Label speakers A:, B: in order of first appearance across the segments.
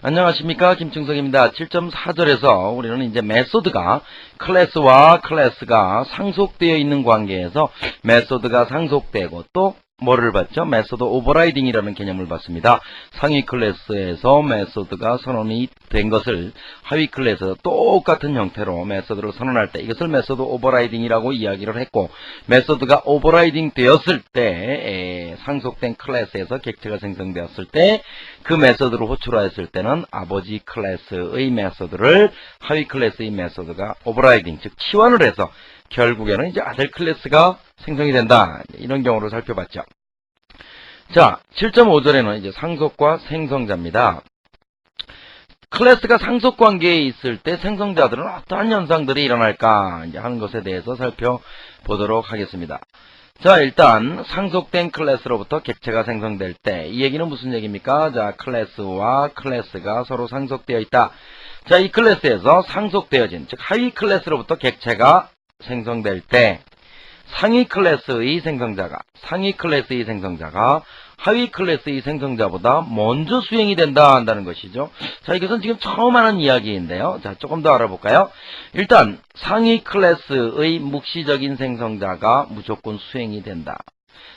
A: 안녕하십니까, 김충석입니다. 7.4절에서 우리는 이제 메소드가 클래스와 클래스가 상속되어 있는 관계에서 메소드가 상속되고 또 뭐를 봤죠? 메소드 오버라이딩이라는 개념을 봤습니다. 상위 클래스에서 메소드가 선언이 된 것을 하위 클래스에서 똑같은 형태로 메소드를 선언할 때 이것을 메소드 오버라이딩이라고 이야기를 했고, 메소드가 오버라이딩 되었을 때 상속된 클래스에서 객체가 생성되었을 때 그 메소드를 호출하였을 때는 아버지 클래스의 메소드를 하위 클래스의 메소드가 오버라이딩, 즉 치환을 해서 결국에는 이제 아들 클래스가 생성이 된다. 이런 경우를 살펴봤죠. 자, 7.5절에는 이제 상속과 생성자입니다. 클래스가 상속 관계에 있을 때 생성자들은 어떠한 현상들이 일어날까 이제 하는 것에 대해서 살펴보도록 하겠습니다. 자, 일단 상속된 클래스로부터 객체가 생성될 때 이 얘기는 무슨 얘기입니까? 자, 클래스와 클래스가 서로 상속되어 있다. 자, 이 클래스에서 상속되어진, 즉 하위 클래스로부터 객체가 생성될 때 상위 클래스의 생성자가 하위 클래스의 생성자보다 먼저 수행이 된다 한다는 것이죠. 자, 이것은 지금 처음 하는 이야기인데요. 자, 조금 더 알아볼까요? 일단 상위 클래스의 묵시적인 생성자가 무조건 수행이 된다.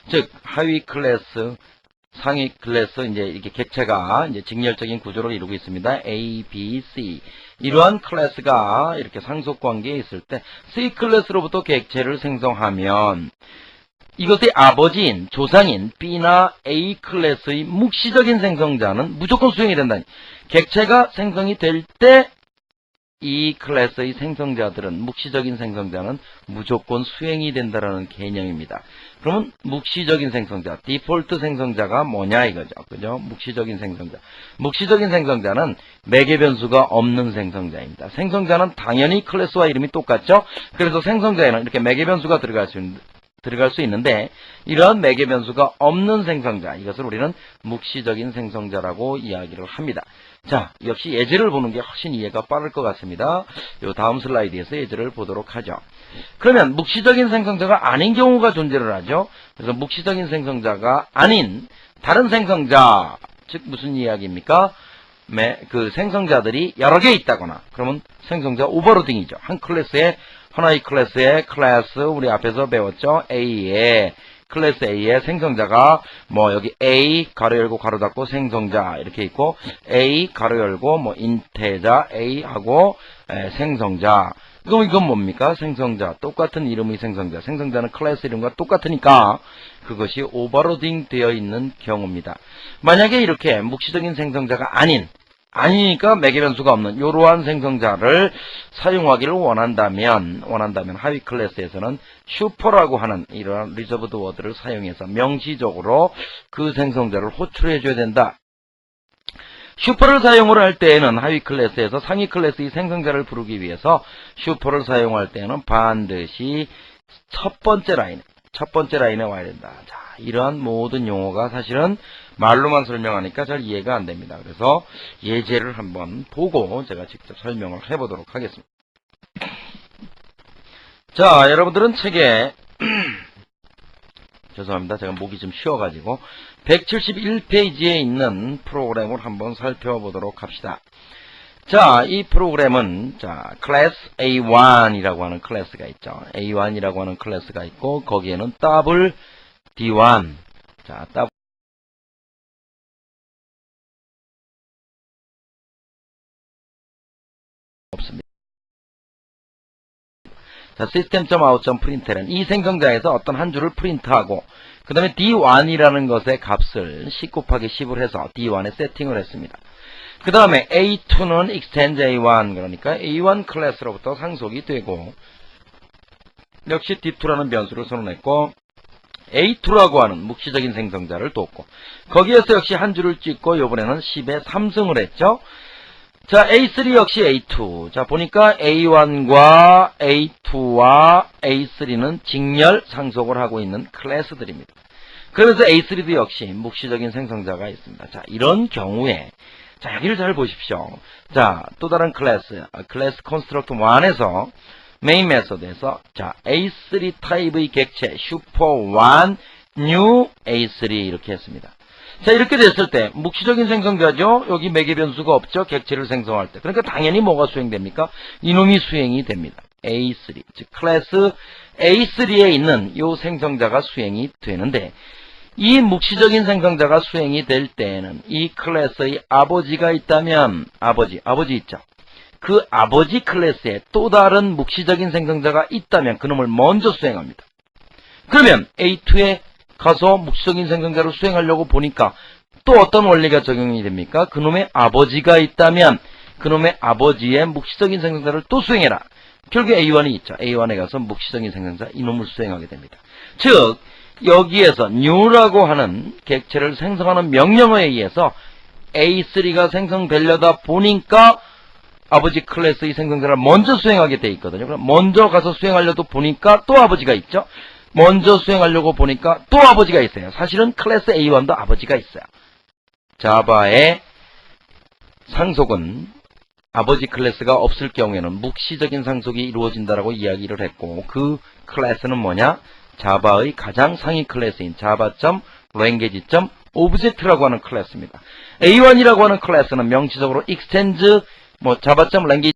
A: 즉 하위 클래스, 상위 클래스, 이제 이렇게 객체가 이제 직렬적인 구조를 이루고 있습니다. A, B, C. 이러한 클래스가 이렇게 상속 관계에 있을 때 C 클래스로부터 객체를 생성하면 이것의 아버지인, 조상인 B나 A 클래스의 묵시적인 생성자는 무조건 수행이 된다니. 객체가 생성이 될 때 이 클래스의 생성자들은, 묵시적인 생성자는 무조건 수행이 된다라는 개념입니다. 그러면 묵시적인 생성자, 디폴트 생성자가 뭐냐 이거죠. 그죠? 묵시적인 생성자. 묵시적인 생성자는 매개 변수가 없는 생성자입니다. 생성자는 당연히 클래스와 이름이 똑같죠? 그래서 생성자에는 이렇게 매개 변수가 들어갈 수 있는데 이러한 매개 변수가 없는 생성자, 이것을 우리는 묵시적인 생성자라고 이야기를 합니다. 자, 역시 예제를 보는 게 훨씬 이해가 빠를 것 같습니다. 요 다음 슬라이드에서 예제를 보도록 하죠. 그러면 묵시적인 생성자가 아닌 경우가 존재를 하죠. 그래서 묵시적인 생성자가 아닌 다른 생성자, 즉 무슨 이야기입니까? 그 생성자들이 여러 개 있다거나, 그러면 생성자 오버로딩이죠. 하나의 클래스의 클래스, 우리 앞에서 배웠죠. 클래스 A의 생성자가 뭐 여기 A 가로 열고 가로 닫고 생성자 이렇게 있고, A 가로 열고 뭐 인테자 A하고 생성자. 그럼 이건 뭡니까? 생성자, 똑같은 이름의 생성자. 생성자는 클래스 이름과 똑같으니까 그것이 오버로딩 되어 있는 경우입니다. 만약에 이렇게 묵시적인 생성자가 아니니까 매개 변수가 없는 이러한 생성자를 사용하기를 원한다면 하위 클래스에서는 슈퍼라고 하는 이러한 리저브드 워드를 사용해서 명시적으로 그 생성자를 호출해 줘야 된다. 슈퍼를 사용을 할 때에는 하위 클래스에서 상위 클래스의 생성자를 부르기 위해서 슈퍼를 사용할 때는 반드시 첫 번째 라인에 와야 된다. 자, 이러한 모든 용어가 사실은 말로만 설명하니까 잘 이해가 안 됩니다. 그래서 예제를 한번 보고 제가 직접 설명을 해보도록 하겠습니다. 자, 여러분들은 책에 죄송합니다. 제가 목이 좀 쉬어가지고 171페이지에 있는 프로그램을 한번 살펴보도록 합시다. 자, 이 프로그램은 클래스 A1이라고 하는 클래스가 있죠. A1이라고 하는 클래스가 있고 거기에는 더블 D1, 없습니다. 자, system.out.println 이 생성자에서 어떤 한 줄을 프린트하고 그 다음에 D1이라는 것의 값을 10 곱하기 10을 해서 D1에 세팅을 했습니다. 그 다음에 A2는 extend A1, 그러니까 A1 클래스로부터 상속이 되고 역시 D2라는 변수를 선언했고 A2라고 하는 묵시적인 생성자를 뒀고 거기에서 역시 한 줄을 찍고 이번에는 10에 3승을 했죠. 자, A3 역시 A2. 자, 보니까 A1과 A2와 A3는 직렬 상속을 하고 있는 클래스들입니다. 그래서 A3도 역시 묵시적인 생성자가 있습니다. 자, 이런 경우에 자, 여기를 잘 보십시오. 자, 또 다른 클래스 컨스트럭터 1에서 메인 메소드에서 자, A3 타입의 객체 슈퍼1 new A3 이렇게 했습니다. 자, 이렇게 됐을 때 묵시적인 생성자죠. 여기 매개 변수가 없죠. 객체를 생성할 때. 그러니까 당연히 뭐가 수행됩니까? 이놈이 수행이 됩니다. A3, 즉 클래스 A3에 있는 이 생성자가 수행이 되는데, 이 묵시적인 생성자가 수행이 될 때에는 이 클래스의 아버지가 있다면, 아버지 있죠. 그 아버지 클래스에 또 다른 묵시적인 생성자가 있다면 그놈을 먼저 수행합니다. 그러면 A2에 가서 묵시적인 생성자를 수행하려고 보니까 또 어떤 원리가 적용이 됩니까? 그놈의 아버지가 있다면 그놈의 아버지의 묵시적인 생성자를 또 수행해라. 결국 A1이 있죠. A1에 가서 묵시적인 생성자 이놈을 수행하게 됩니다. 즉 여기에서 new라고 하는 객체를 생성하는 명령어에 의해서 A3가 생성되려다 보니까 아버지 클래스의 생성자를 먼저 수행하게 돼 있거든요. 그럼 먼저 가서 수행하려도 보니까 또 아버지가 있죠. 먼저 수행하려고 보니까 또 아버지가 있어요. 사실은 클래스 A1도 아버지가 있어요. 자바의 상속은 아버지 클래스가 없을 경우에는 묵시적인 상속이 이루어진다라고 이야기를 했고, 그 클래스는 뭐냐? 자바의 가장 상위 클래스인 java.language.object라고 하는 클래스입니다. A1이라고 하는 클래스는 명시적으로 extends java.language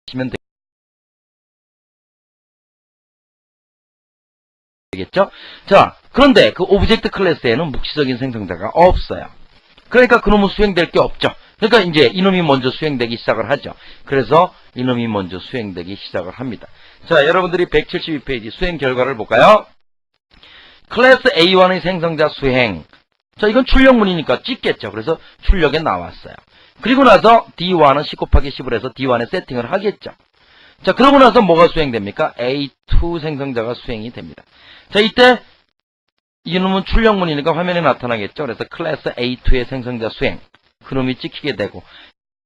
A: 시면 되겠죠? 자, 그런데 그 오브젝트 클래스에는 묵시적인 생성자가 없어요. 그러니까 그놈은 수행될 게 없죠. 그러니까 이제 이놈이 먼저 수행되기 시작을 하죠. 그래서 이놈이 먼저 수행되기 시작을 합니다. 자, 여러분들이 172페이지 수행 결과를 볼까요? 클래스 A1의 생성자 수행. 자, 이건 출력문이니까 찍겠죠. 그래서 출력에 나왔어요. 그리고 나서 D1은 10 곱하기 10을 해서 D1에 세팅을 하겠죠. 자, 그러고 나서 뭐가 수행됩니까? A2 생성자가 수행이 됩니다. 자, 이때 이놈은 출력문이니까 화면에 나타나겠죠. 그래서 클래스 A2의 생성자 수행, 그놈이 찍히게 되고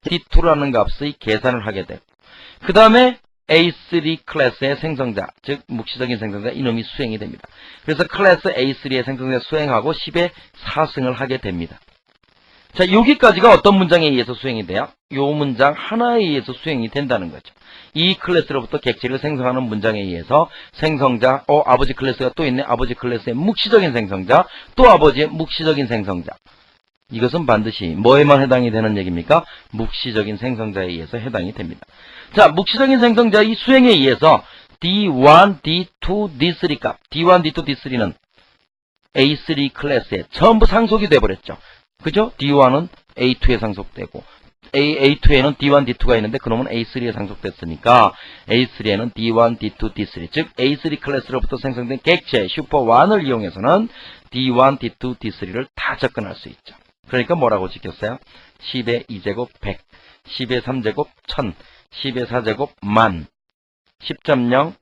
A: D2라는 값의 계산을 하게 되고, 그 다음에 A3 클래스의 생성자, 즉 묵시적인 생성자 이놈이 수행이 됩니다. 그래서 클래스 A3의 생성자 수행하고 10의 4승을 하게 됩니다. 자, 여기까지가 어떤 문장에 의해서 수행이 돼요? 요 문장 하나에 의해서 수행이 된다는 거죠. 이 클래스로부터 객체를 생성하는 문장에 의해서 생성자, 아버지 클래스가 또 있네. 아버지 클래스의 묵시적인 생성자, 또 아버지의 묵시적인 생성자. 이것은 반드시 뭐에만 해당이 되는 얘기입니까? 묵시적인 생성자에 의해서 해당이 됩니다. 자, 묵시적인 생성자의 수행에 의해서 D1, D2, D3 값, D1, D2, D3는 A3 클래스에 전부 상속이 돼버렸죠. 그죠? D1은 A2에 상속되고, A2에는 D1, D2가 있는데 그놈은 A3에 상속됐으니까 A3에는 D1, D2, D3, 즉 A3 클래스로부터 생성된 객체 슈퍼1을 이용해서는 D1, D2, D3를 다 접근할 수 있죠. 그러니까 뭐라고 지켰어요? 10의 2제곱 100, 10의 3제곱 1000, 10의 4제곱 10,000, 10.0,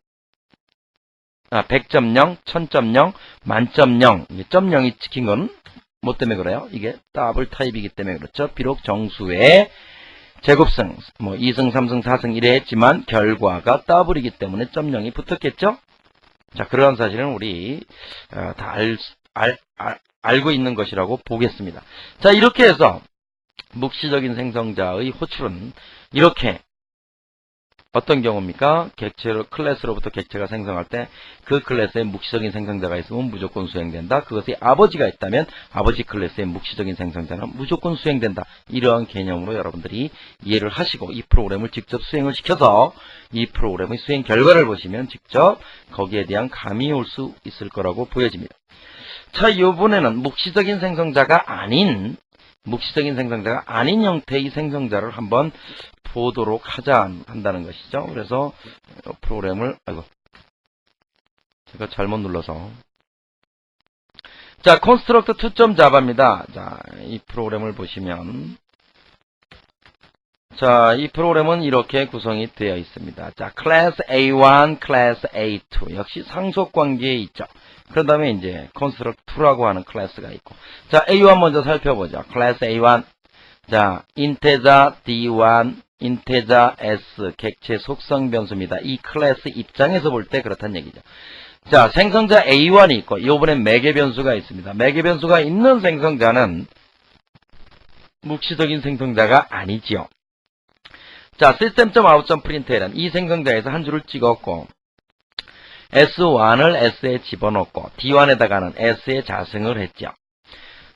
A: 100.0, 1000.0, 만점0. 이게 점 0이 찍힌 건 뭐 때문에 그래요? 이게 더블 타입이기 때문에 그렇죠. 비록 정수의 제곱승, 2승, 3승, 4승 이래 했지만 결과가 더블이기 때문에 점 0이 붙었겠죠? 자, 그러한 사실은 우리 다 알고 있는 것이라고 보겠습니다. 자, 이렇게 해서 묵시적인 생성자의 호출은 이렇게 어떤 경우입니까? 객체로, 클래스로부터 객체가 생성할 때 그 클래스에 묵시적인 생성자가 있으면 무조건 수행된다. 그것이 아버지가 있다면 아버지 클래스의 묵시적인 생성자는 무조건 수행된다. 이러한 개념으로 여러분들이 이해를 하시고 이 프로그램을 직접 수행을 시켜서 이 프로그램의 수행 결과를 보시면 직접 거기에 대한 감이 올 수 있을 거라고 보여집니다. 자, 이번에는 묵시적인 생성자가 아닌 형태의 생성자를 한번 보도록 한다는 것이죠. 그래서 프로그램을, 제가 잘못 눌러서. 자, construct 2.java입니다. 자, 이 프로그램을 보시면, 자, 이 프로그램은 이렇게 구성이 되어 있습니다. 자, class A1, class A2. 역시 상속 관계에 있죠. 그 다음에 이제 construct 2라고 하는 클래스가 있고. 자, A1 먼저 살펴보죠. class A1. 자, integer D1, integer S, 객체 속성 변수입니다. 이 클래스 입장에서 볼 때 그렇다는 얘기죠. 자, 생성자 A1이 있고, 이번엔 매개 변수가 있습니다. 매개 변수가 있는 생성자는 묵시적인 생성자가 아니지요. 자, system.out.println 이 생성자에서 한 줄을 찍었고, S1을 S에 집어넣고 D1에다가는 S에 자승을 했죠.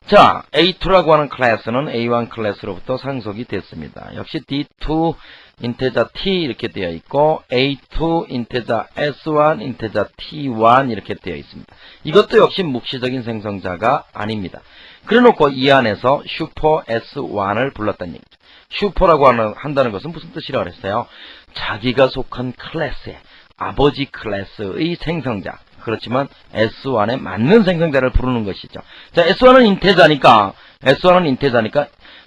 A: 자, A2라고 하는 클래스는 A1 클래스로부터 상속이 됐습니다. 역시 D2 인테자 T 이렇게 되어 있고 A2 인테자 S1 인테자 T1 이렇게 되어 있습니다. 이것도 역시 묵시적인 생성자가 아닙니다. 그래놓고 이 안에서 슈퍼 S1을 불렀다는 얘기죠. 슈퍼라고 한다는 것은 무슨 뜻이라고 그랬어요? 자기가 속한 클래스의 아버지 클래스의 생성자. 그렇지만 S1에 맞는 생성자를 부르는 것이죠. 자, S1은 인테자니까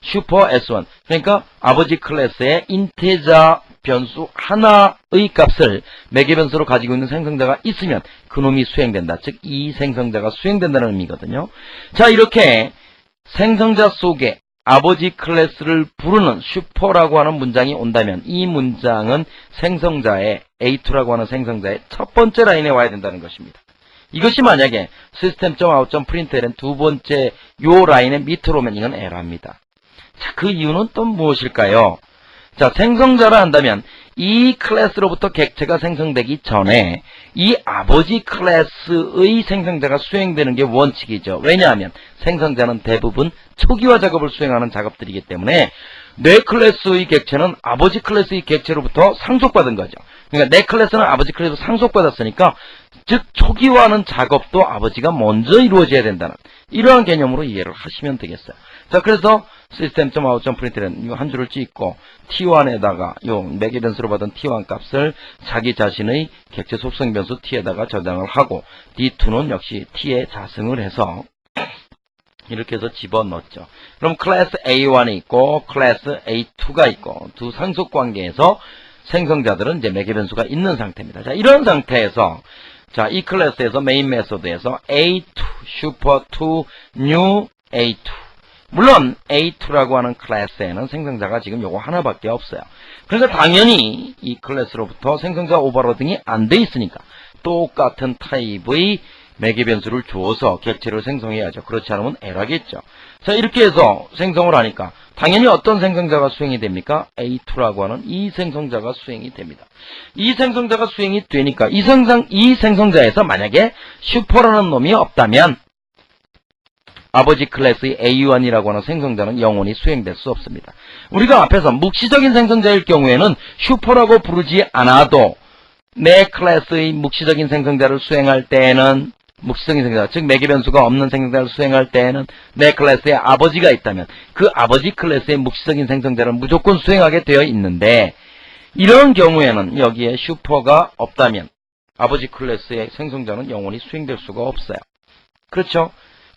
A: 슈퍼 S1. 그러니까 아버지 클래스의 인테자 변수 하나의 값을 매개 변수로 가지고 있는 생성자가 있으면 그놈이 수행된다. 즉, 이 생성자가 수행된다는 의미거든요. 자, 이렇게 생성자 속에 아버지 클래스를 부르는 슈퍼라고 하는 문장이 온다면 이 문장은 생성자의 A2라고 하는 생성자의 첫 번째 라인에 와야 된다는 것입니다. 이것이 만약에 system.out.println 두 번째 요 라인의 밑으로 오면 이건 에러입니다. 자, 그 이유는 또 무엇일까요? 자, 생성자라 한다면 이 클래스로부터 객체가 생성되기 전에 이 아버지 클래스의 생성자가 수행되는 게 원칙이죠. 왜냐하면 생성자는 대부분 초기화 작업을 수행하는 작업들이기 때문에 내 클래스의 객체는 아버지 클래스의 객체로부터 상속받은 거죠. 그러니까 내 클래스는 아버지 클래스로 상속받았으니까 즉 초기화하는 작업도 아버지가 먼저 이루어져야 된다는 이러한 개념으로 이해를 하시면 되겠어요. 자, 그래서 system.out.println 이 한 줄을 찍고 t1에다가 요 매개 변수로 받은 t1 값을 자기 자신의 객체 속성 변수 t에다가 저장을 하고 d2는 역시 t에 자승을 해서 이렇게 해서 집어넣었죠. 그럼 클래스 A1이 있고 클래스 A2가 있고 두 상속 관계에서 생성자들은 이제 매개 변수가 있는 상태입니다. 자, 이런 상태에서 자, 이 클래스에서 메인 메소드에서 A2, 슈퍼2, new A2. 물론 A2라고 하는 클래스에는 생성자가 지금 요거 하나밖에 없어요. 그래서 당연히 이 클래스로부터 생성자 오버로딩이 안 돼 있으니까 똑같은 타입의 매개 변수를 주어서 객체를 생성해야죠. 그렇지 않으면 에러겠죠. 자, 이렇게 해서 생성을 하니까 당연히 어떤 생성자가 수행이 됩니까? A2라고 하는 이 생성자가 수행이 됩니다. 이 생성자가 수행이 되니까 이 생성자에서 만약에 슈퍼라는 놈이 없다면 아버지 클래스의 A1이라고 하는 생성자는 영원히 수행될 수 없습니다. 우리가 앞에서 묵시적인 생성자일 경우에는 슈퍼라고 부르지 않아도 내 클래스의 묵시적인 생성자를 수행할 때에는 묵시적인 생성자, 즉 매개 변수가 없는 생성자를 수행할 때에는 내 클래스에 아버지가 있다면 그 아버지 클래스의 묵시적인 생성자를 무조건 수행하게 되어 있는데 이런 경우에는 여기에 슈퍼가 없다면 아버지 클래스의 생성자는 영원히 수행될 수가 없어요. 그렇죠?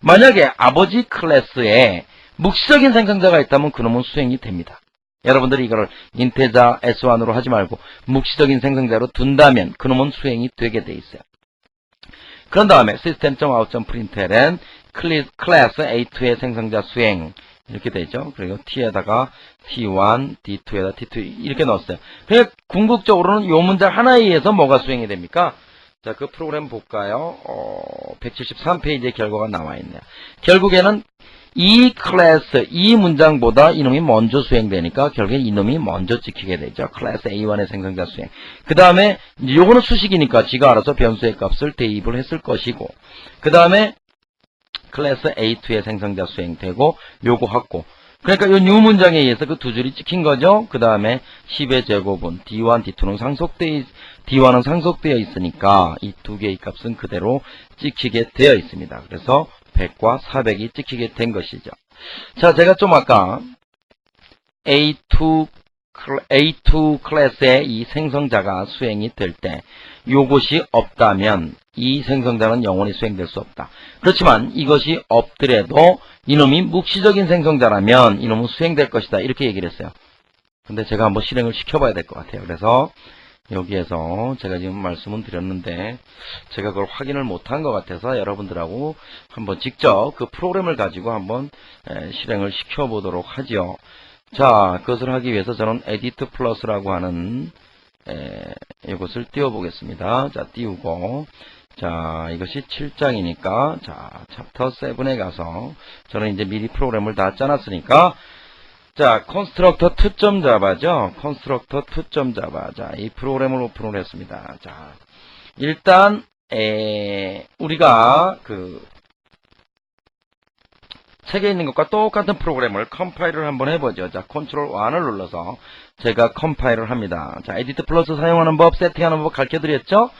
A: 만약에 아버지 클래스에 묵시적인 생성자가 있다면 그놈은 수행이 됩니다. 여러분들이 이거를 인테자 S1으로 하지 말고 묵시적인 생성자로 둔다면 그놈은 수행이 되게 돼 있어요. 그런 다음에 system.out.println 클래스 A2의 생성자 수행 이렇게 되죠. 그리고 T에다가 T1, D2에다 T2 이렇게 넣었어요. 그러니까 궁극적으로는 이 문장 하나에 의해서 뭐가 수행이 됩니까? 자, 그 프로그램 볼까요? 173페이지의 결과가 나와 있네요. 결국에는 이 클래스, 이 문장보다 이놈이 먼저 수행되니까 결국에 이놈이 먼저 찍히게 되죠. 클래스 A1의 생성자 수행. 그 다음에 요거는 수식이니까 지가 알아서 변수의 값을 대입을 했을 것이고 그 다음에 클래스 A2의 생성자 수행되고 요거 하고 그러니까 요 new 문장에 의해서 그 두 줄이 찍힌 거죠. 그 다음에 10의 제곱은 D1, D2는 D1은 상속되어 있으니까 이 두 개의 값은 그대로 찍히게 되어 있습니다. 그래서 100과 400이 찍히게 된 것이죠. 자, 제가 좀 아까 A2 클래스의 이 생성자가 수행이 될 때 요것이 없다면 이 생성자는 영원히 수행될 수 없다. 그렇지만 이것이 없더라도 이놈이 묵시적인 생성자라면 이놈은 수행될 것이다. 이렇게 얘기를 했어요. 근데 제가 한번 실행을 시켜봐야 될 것 같아요. 그래서 여기에서 제가 지금 말씀은 드렸는데 제가 그걸 확인을 못한 것 같아서 여러분들하고 한번 직접 그 프로그램을 가지고 한번 실행을 시켜보도록 하지요. 자, 그것을 하기 위해서 저는 edit plus라고 하는 이것을 띄워보겠습니다. 자, 띄우고 자, 이것이 7장이니까 자, 챕터 7에 가서 저는 이제 미리 프로그램을 다 짜놨으니까 자, constructor 2.java죠. constructor 2.java. 자, 이 프로그램을 오픈을 했습니다. 자, 일단 우리가 책에 있는 것과 똑같은 프로그램을 컴파일을 한번 해보죠. 자, 컨트롤 1을 눌러서 제가 컴파일을 합니다. 자, 에디트 플러스 사용하는 법, 세팅하는 법 가르쳐드렸죠?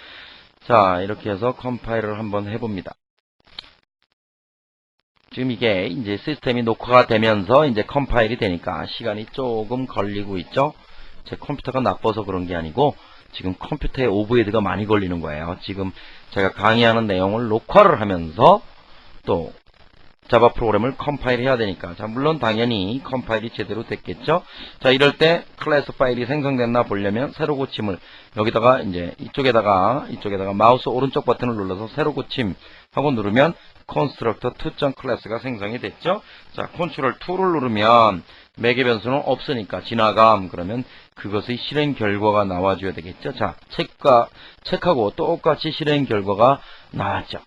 A: 자, 이렇게 해서 컴파일을 한번 해봅니다. 지금 이게 이제 시스템이 녹화가 되면서 이제 컴파일이 되니까 시간이 조금 걸리고 있죠? 제 컴퓨터가 나빠서 그런 게 아니고 지금 컴퓨터에 오버헤드가 많이 걸리는 거예요. 지금 제가 강의하는 내용을 녹화를 하면서 또 자바 프로그램을 컴파일 해야 되니까. 자, 물론 당연히 컴파일이 제대로 됐겠죠. 자, 이럴 때 클래스 파일이 생성됐나 보려면 새로 고침을 여기다가 이제 이쪽에다가 마우스 오른쪽 버튼을 눌러서 새로 고침 하고 누르면 constructor 2.class가 생성이 됐죠. 자, 컨트롤 2를 누르면 매개 변수는 없으니까 지나감 그러면 그것의 실행 결과가 나와줘야 되겠죠. 자, 책하고 똑같이 실행 결과가 나왔죠.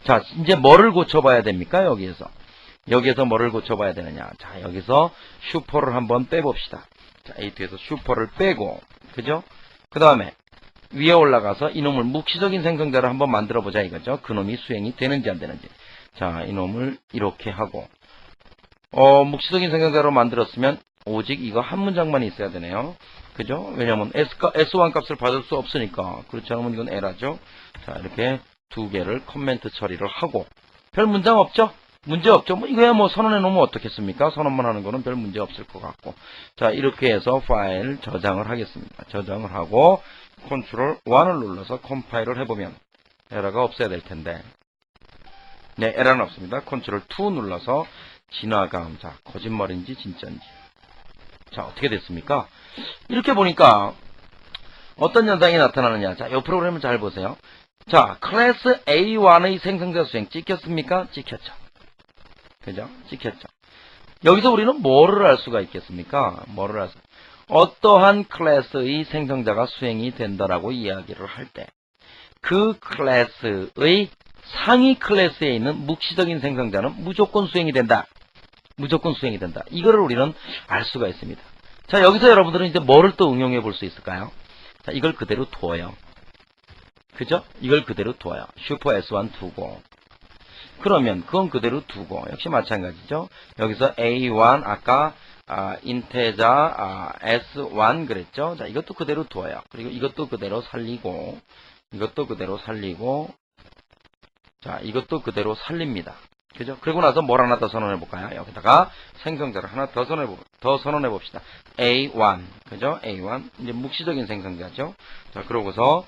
A: 자, 이제 뭐를 고쳐봐야 됩니까? 여기에서 뭐를 고쳐봐야 되느냐? 자, 여기서 슈퍼를 한번 빼봅시다. 자, A2에서 슈퍼를 빼고, 그죠? 그 다음에 위에 올라가서 이놈을 묵시적인 생성자를 한번 만들어보자 이거죠. 그놈이 수행이 되는지 안 되는지. 자, 이놈을 이렇게 하고, 묵시적인 생성자로 만들었으면 오직 이거 한 문장만 있어야 되네요. 그죠? 왜냐면 S1 값을 받을 수 없으니까. 그렇지 않으면 이건 에러죠. 자, 이렇게 두 개를 커멘트 처리를 하고 별 문장 없죠? 문제 없죠? 뭐 이거야 뭐 선언해 놓으면 어떻겠습니까? 선언만 하는 거는 별 문제 없을 것 같고. 자, 이렇게 해서 파일 저장을 하겠습니다. 저장을 하고 컨트롤 1을 눌러서 컴파일을 해보면 에러가 없어야 될 텐데. 네, 에러는 없습니다. 컨트롤 2 눌러서 지나감. 자, 거짓말인지 진짜인지. 자, 어떻게 됐습니까? 이렇게 보니까 어떤 현상이 나타나느냐. 자, 이 프로그램을 잘 보세요. 자, 클래스 A1의 생성자 수행 찍혔습니까? 찍혔죠. 그죠? 찍혔죠. 여기서 우리는 뭐를 알 수가 있겠습니까? 어떠한 클래스의 생성자가 수행이 된다라고 이야기를 할 때, 그 클래스의 상위 클래스에 있는 묵시적인 생성자는 무조건 수행이 된다. 무조건 수행이 된다. 이거를 우리는 알 수가 있습니다. 자, 여기서 여러분들은 이제 뭐를 또 응용해 볼 수 있을까요? 자, 이걸 그대로 두어요. 그죠? 이걸 그대로 두어요. 슈퍼 S1 두고. 그러면 그건 그대로 두고. 역시 마찬가지죠. 여기서 A1 아까 인테자 S1 그랬죠? 자, 이것도 그대로 두어요. 그리고 이것도 그대로 살리고 이것도 그대로 살리고 자, 이것도 그대로 살립니다. 그죠? 그리고 나서 뭘 하나 더 선언해 볼까요? 여기다가 생성자를 하나 더 선언해 봅시다. A1. 그죠? A1. 이제 묵시적인 생성자죠. 자, 그러고서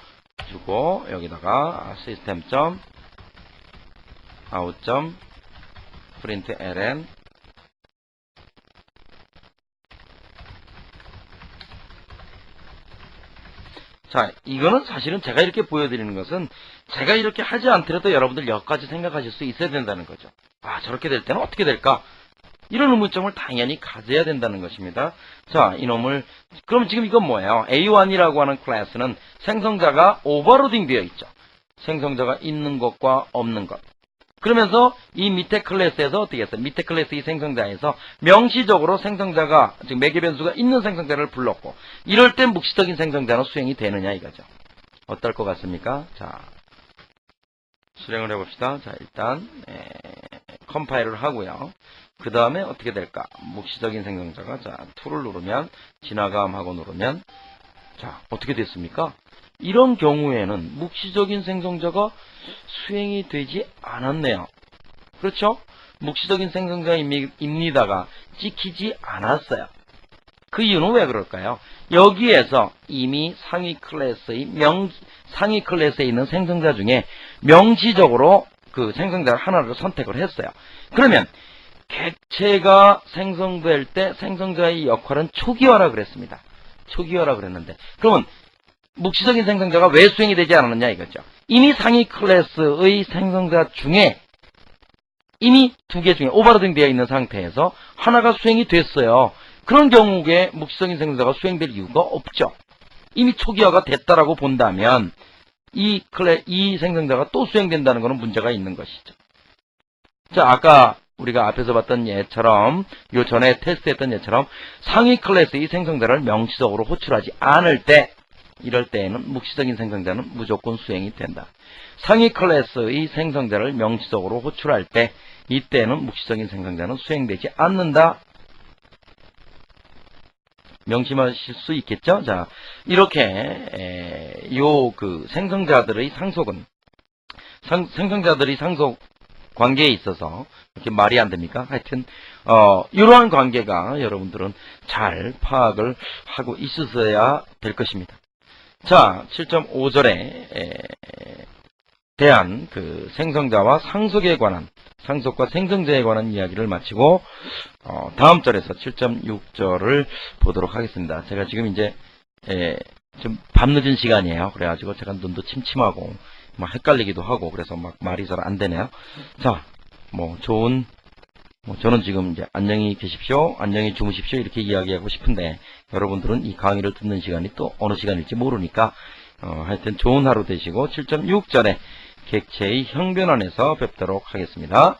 A: 주고 여기다가 system.out.println 자, 이거는 사실은 제가 이렇게 보여드리는 것은 제가 이렇게 하지 않더라도 여러분들 여기까지 생각하실 수 있어야 된다는 거죠. 아, 저렇게 될 때는 어떻게 될까? 이런 의문점을 당연히 가져야 된다는 것입니다. 자, 이놈을 그럼 지금 이건 뭐예요? A1이라고 하는 클래스는 생성자가 오버로딩 되어 있죠. 생성자가 있는 것과 없는 것. 그러면서 이 밑에 클래스에서 어떻게 했어요? 밑에 클래스 이 생성자에서 명시적으로 생성자가 즉 매개 변수가 있는 생성자를 불렀고 이럴 때 묵시적인 생성자는 수행이 되느냐 이거죠. 어떨 것 같습니까? 자, 실행을 해봅시다. 자, 일단 컴파일을 하고요. 그 다음에 어떻게 될까? 묵시적인 생성자가 자 2를 누르면 지나감하고 누르면 자 어떻게 됐습니까? 이런 경우에는 묵시적인 생성자가 수행이 되지 않았네요. 그렇죠? 묵시적인 생성자입니다가 찍히지 않았어요. 그 이유는 왜 그럴까요? 여기에서 이미 상위 클래스에 있는 생성자 중에 명시적으로 그 생성자를 하나를 선택을 했어요. 그러면 객체가 생성될 때 생성자의 역할은 초기화라 그랬습니다. 초기화라 그랬는데 그러면 묵시적인 생성자가 왜 수행이 되지 않았느냐 이거죠. 이미 상위 클래스의 생성자 중에 이미 두 개 중에 오버로딩 되어 있는 상태에서 하나가 수행이 됐어요. 그런 경우에 묵시적인 생성자가 수행될 이유가 없죠. 이미 초기화가 됐다라고 본다면 이 생성자가 또 수행된다는 것은 문제가 있는 것이죠. 자, 아까 우리가 앞에서 봤던 예처럼 요 전에 테스트했던 예처럼 상위 클래스의 생성자를 명시적으로 호출하지 않을 때 이럴 때에는 묵시적인 생성자는 무조건 수행이 된다. 상위 클래스의 생성자를 명시적으로 호출할 때 이때는 묵시적인 생성자는 수행되지 않는다. 명심하실 수 있겠죠? 자, 이렇게 요 생성자들의 상속은 생성자들의 상속 관계에 있어서 이렇게 말이 안 됩니까? 하여튼 이러한 관계가 여러분들은 잘 파악을 하고 있으셔야 될 것입니다. 자, 7.5절에 대한 생성자와 상속에 관한 상속과 생성자에 관한 이야기를 마치고 다음 절에서 7.6절을 보도록 하겠습니다. 제가 지금 이제 좀 밤늦은 시간이에요. 그래가지고 제가 눈도 침침하고 막 헷갈리기도 하고 그래서 막 말이 잘 안 되네요. 자, 저는 지금 이제 안녕히 계십시오, 안녕히 주무십시오 이렇게 이야기하고 싶은데 여러분들은 이 강의를 듣는 시간이 또 어느 시간일지 모르니까 하여튼 좋은 하루 되시고 7.6절에 객체의 형변안에서 뵙도록 하겠습니다.